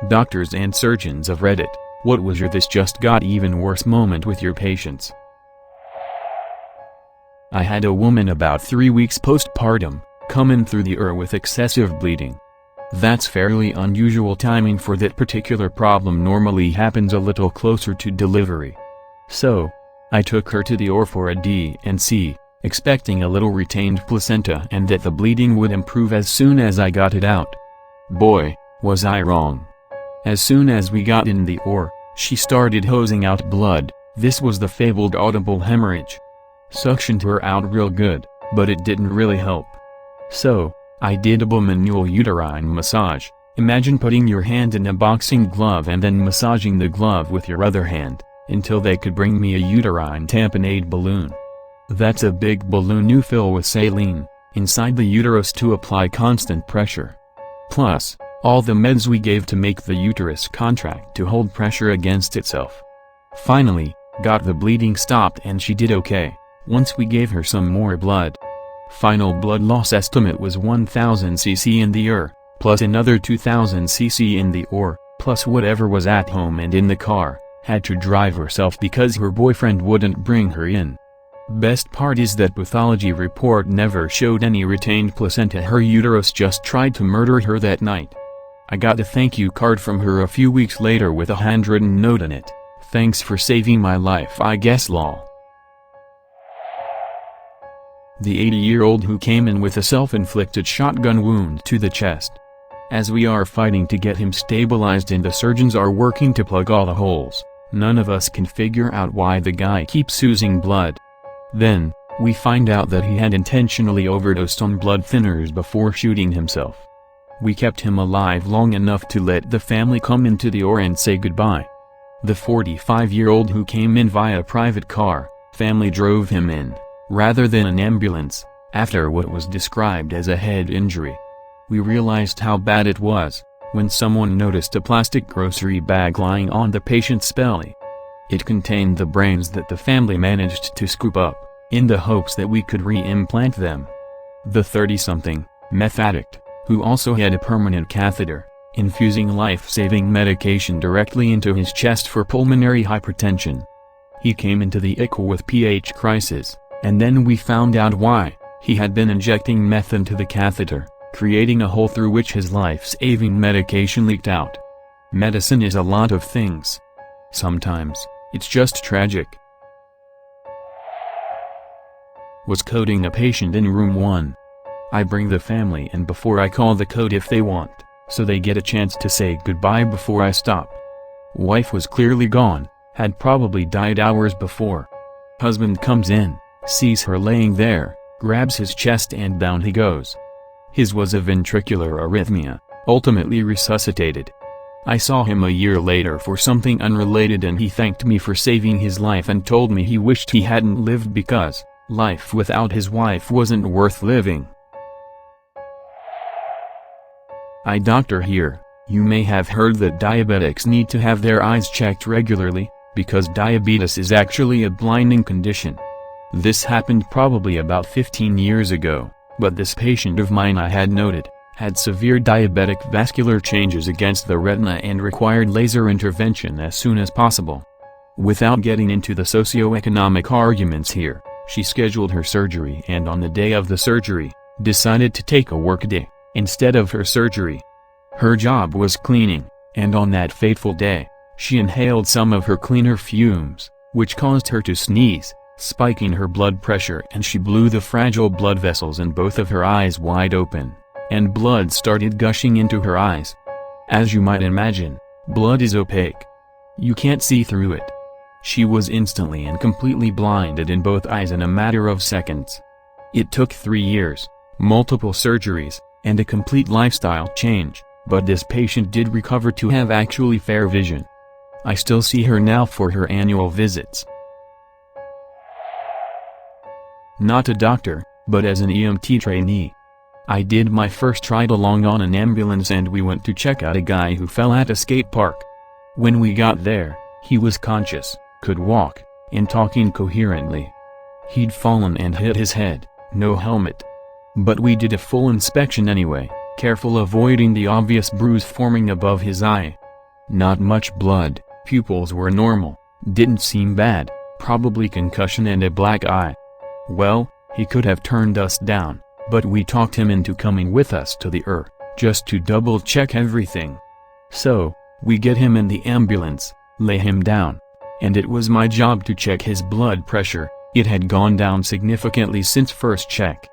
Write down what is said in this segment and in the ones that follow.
Doctors and surgeons of Reddit, what was your this just got even worse moment with your patients? I had a woman about 3 weeks postpartum, come in through the ER with excessive bleeding. That's fairly unusual timing for that particular problem, normally happens a little closer to delivery. So, I took her to the ER for a D&C, expecting a little retained placenta and that the bleeding would improve as soon as I got it out. Boy, was I wrong. As soon as we got in the ER, she started hosing out blood. This was the fabled audible hemorrhage. Suctioned her out real good, but it didn't really help. So, I did a manual uterine massage. Imagine putting your hand in a boxing glove and then massaging the glove with your other hand, until they could bring me a uterine tamponade balloon. That's a big balloon you fill with saline, inside the uterus to apply constant pressure. Plus, all the meds we gave to make the uterus contract to hold pressure against itself. Finally, got the bleeding stopped and she did okay, once we gave her some more blood. Final blood loss estimate was 1000 cc in the ER, plus another 2000 cc in the OR, plus whatever was at home and in the car. Had to drive herself because her boyfriend wouldn't bring her in. Best part is that pathology report never showed any retained placenta. Her uterus just tried to murder her that night. I got a thank you card from her a few weeks later with a handwritten note in it. Thanks for saving my life, I guess lol. The 80-year-old who came in with a self-inflicted shotgun wound to the chest. As we are fighting to get him stabilized and the surgeons are working to plug all the holes, none of us can figure out why the guy keeps oozing blood. Then, we find out that he had intentionally overdosed on blood thinners before shooting himself. We kept him alive long enough to let the family come into the OR and say goodbye. The 45-year-old who came in via private car, family drove him in, rather than an ambulance, after what was described as a head injury. We realized how bad it was, when someone noticed a plastic grocery bag lying on the patient's belly. It contained the brains that the family managed to scoop up, in the hopes that we could re-implant them. The 30-something, meth addict, who also had a permanent catheter, infusing life-saving medication directly into his chest for pulmonary hypertension. He came into the ICU with pH crisis, and then we found out why. He had been injecting meth into the catheter, creating a hole through which his life-saving medication leaked out. Medicine is a lot of things. Sometimes, it's just tragic. Was coding a patient in room 1. I bring the family in before I call the code if they want, so they get a chance to say goodbye before I stop. Wife was clearly gone, had probably died hours before. Husband comes in, sees her laying there, grabs his chest and down he goes. His was a ventricular arrhythmia, ultimately resuscitated. I saw him a year later for something unrelated and he thanked me for saving his life and told me he wished he hadn't lived because life without his wife wasn't worth living. Doctor here, you may have heard that diabetics need to have their eyes checked regularly, because diabetes is actually a blinding condition. This happened probably about 15 years ago, but this patient of mine I had noted, had severe diabetic vascular changes against the retina and required laser intervention as soon as possible. Without getting into the socio-economic arguments here, she scheduled her surgery and on the day of the surgery, decided to take a workday instead of her surgery. Her job was cleaning, and on that fateful day, she inhaled some of her cleaner fumes, which caused her to sneeze, spiking her blood pressure, and she blew the fragile blood vessels in both of her eyes wide open, and blood started gushing into her eyes. As you might imagine, blood is opaque. You can't see through it. She was instantly and completely blinded in both eyes in a matter of seconds. It took 3 years, multiple surgeries, and a complete lifestyle change, but this patient did recover to have actually fair vision. I still see her now for her annual visits. Not a doctor, but as an EMT trainee. I did my first ride along on an ambulance and we went to check out a guy who fell at a skate park. When we got there, he was conscious, could walk, and talking coherently. He'd fallen and hit his head, no helmet. But we did a full inspection anyway, careful avoiding the obvious bruise forming above his eye. Not much blood, pupils were normal, didn't seem bad, probably concussion and a black eye. Well, he could have turned us down, but we talked him into coming with us to the just to double check everything. So, we get him in the ambulance, lay him down. And it was my job to check his blood pressure. It had gone down significantly since first check.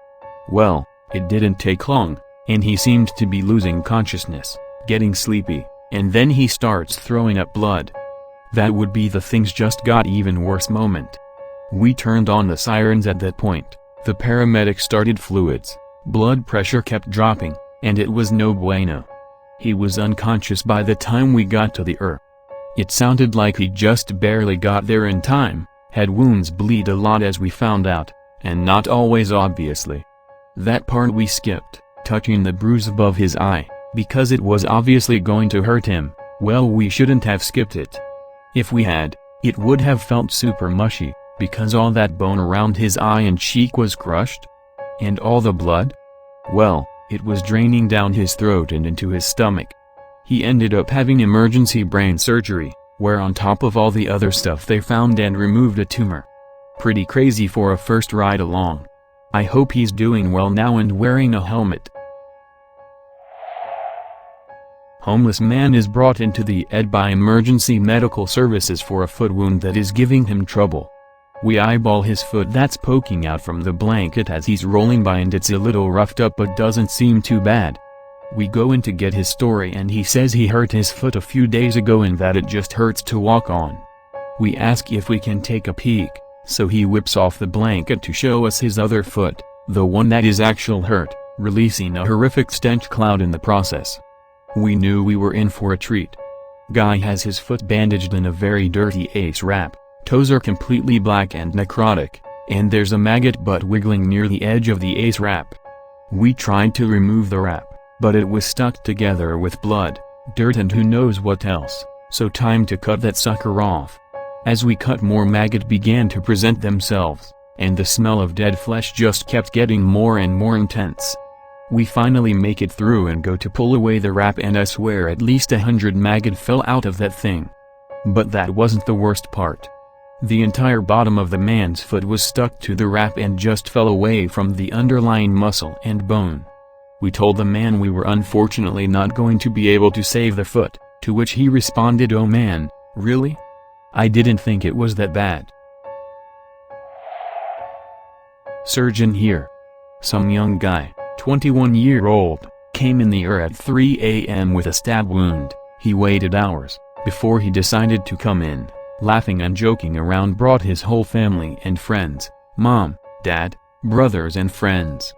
Well, it didn't take long, and he seemed to be losing consciousness, getting sleepy, and then he starts throwing up blood. That would be the things just got even worse moment. We turned on the sirens at that point, the paramedic started fluids, blood pressure kept dropping, and it was no bueno. He was unconscious by the time we got to the It sounded like he just barely got there in time, had wounds bleed a lot as we found out, and not always obviously. That part we skipped, touching the bruise above his eye, because it was obviously going to hurt him. Well, we shouldn't have skipped it. If we had, it would have felt super mushy, because all that bone around his eye and cheek was crushed. And all the blood? Well, it was draining down his throat and into his stomach. He ended up having emergency brain surgery, where on top of all the other stuff they found and removed a tumor. Pretty crazy for a first ride along. I hope he's doing well now and wearing a helmet. Homeless man is brought into the ED by emergency medical services for a foot wound that is giving him trouble. We eyeball his foot that's poking out from the blanket as he's rolling by, and it's a little roughed up but doesn't seem too bad. We go in to get his story and he says he hurt his foot a few days ago and that it just hurts to walk on. We ask if we can take a peek, so he whips off the blanket to show us his other foot, the one that is actual hurt, releasing a horrific stench cloud in the process. We knew we were in for a treat. Guy has his foot bandaged in a very dirty ace wrap, toes are completely black and necrotic, and there's a maggot butt wiggling near the edge of the ace wrap. We tried to remove the wrap, but it was stuck together with blood, dirt and who knows what else, so time to cut that sucker off. As we cut, more maggot began to present themselves, and the smell of dead flesh just kept getting more and more intense. We finally make it through and go to pull away the wrap, and I swear at least 100 maggot fell out of that thing. But that wasn't the worst part. The entire bottom of the man's foot was stuck to the wrap and just fell away from the underlying muscle and bone. We told the man we were unfortunately not going to be able to save the foot, to which he responded, "Oh man, really? I didn't think it was that bad." Surgeon here. Some young guy, 21-year-old, came in the at 3 a.m. with a stab wound. He waited hours before he decided to come in, laughing and joking around, brought his whole family and friends, mom, dad, brothers and friends.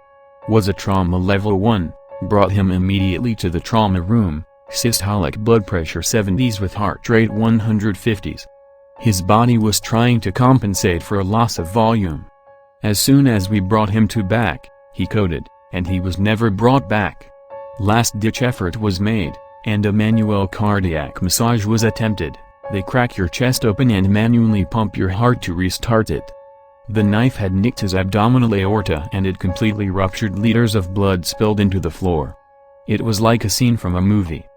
Was a trauma level 1, brought him immediately to the trauma room, systolic blood pressure 70s with heart rate 150s. His body was trying to compensate for a loss of volume. As soon as we brought him to back, he coded, and he was never brought back. Last-ditch effort was made, and a manual cardiac massage was attempted. They crack your chest open and manually pump your heart to restart it. The knife had nicked his abdominal aorta and it completely ruptured. Liters of blood spilled into the floor. It was like a scene from a movie.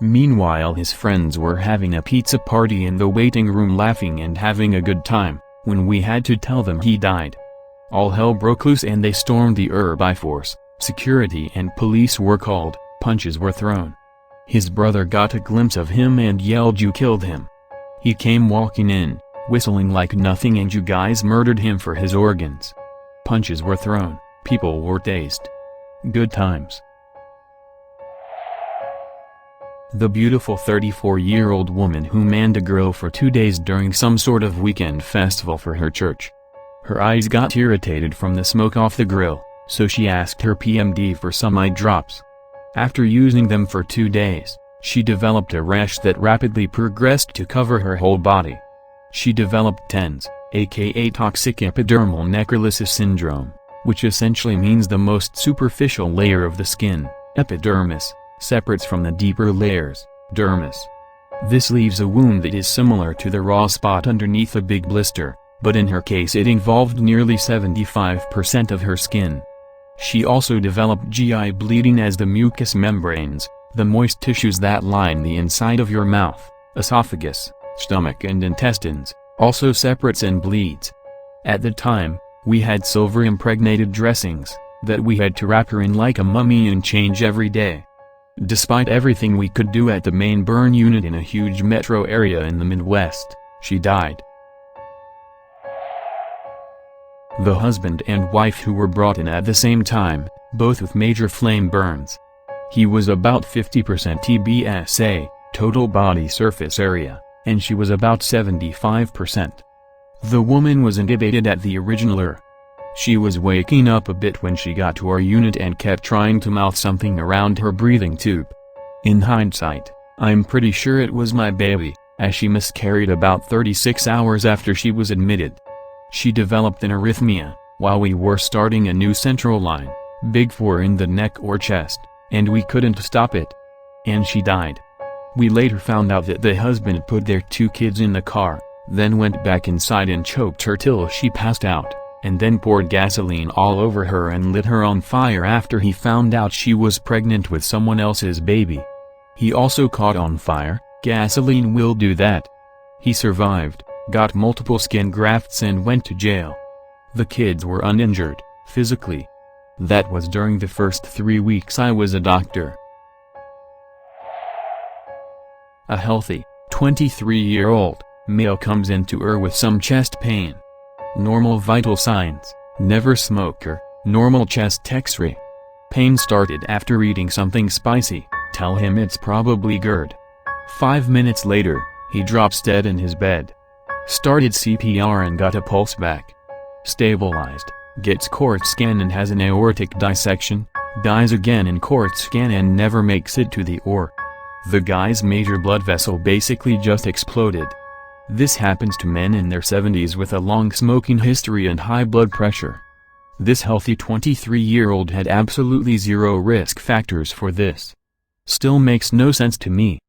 Meanwhile, his friends were having a pizza party in the waiting room, laughing and having a good time, when we had to tell them he died. All hell broke loose and they stormed the by force. Security and police were called, punches were thrown. His brother got a glimpse of him and yelled, "You killed him." He came walking in, whistling like nothing, and you guys murdered him for his organs. Punches were thrown, people were tased. Good times. The beautiful 34-year-old woman who manned a grill for 2 days during some sort of weekend festival for her church. Her eyes got irritated from the smoke off the grill, so she asked her PMD for some eye drops. After using them for 2 days, she developed a rash that rapidly progressed to cover her whole body. She developed TENS, aka toxic epidermal necrolysis syndrome, which essentially means the most superficial layer of the skin, epidermis, separates from the deeper layers, dermis. This leaves a wound that is similar to the raw spot underneath a big blister, but in her case it involved nearly 75% of her skin. She also developed GI bleeding as the mucous membranes, The moist tissues that line the inside of your mouth, esophagus, stomach and intestines, also separates and bleeds. At the time, we had silver-impregnated dressings, that we had to wrap her in like a mummy and change every day. Despite everything we could do at the main burn unit in a huge metro area in the Midwest, she died. The husband and wife who were brought in at the same time, both with major flame burns. He was about 50% TBSA, total body surface area, and she was about 75%. The woman was intubated at the original ER. She was waking up a bit when she got to our unit and kept trying to mouth something around her breathing tube. In hindsight, I'm pretty sure it was my baby, as she miscarried about 36 hours after she was admitted. She developed an arrhythmia, while we were starting a new central line, big 4 in the neck or chest, and we couldn't stop it. And she died. We later found out that the husband put their 2 kids in the car, then went back inside and choked her till she passed out, and then poured gasoline all over her and lit her on fire after he found out she was pregnant with someone else's baby. He also caught on fire. Gasoline will do that. He survived, got multiple skin grafts and went to jail. The kids were uninjured, physically. That was during the first 3 weeks I was a doctor. A healthy, 23-year-old, male comes into ER with some chest pain. Normal vital signs, never smoker, normal chest x-ray. Pain started after eating something spicy, tell him it's probably GERD. 5 minutes later, he drops dead in his bed. Started CPR and got a pulse back. Stabilized, gets court scan and has an aortic dissection, dies again in court scan and never makes it to the OR. The guy's major blood vessel basically just exploded. This happens to men in their 70s with a long smoking history and high blood pressure. This healthy 23-year-old had absolutely zero risk factors for this. Still makes no sense to me.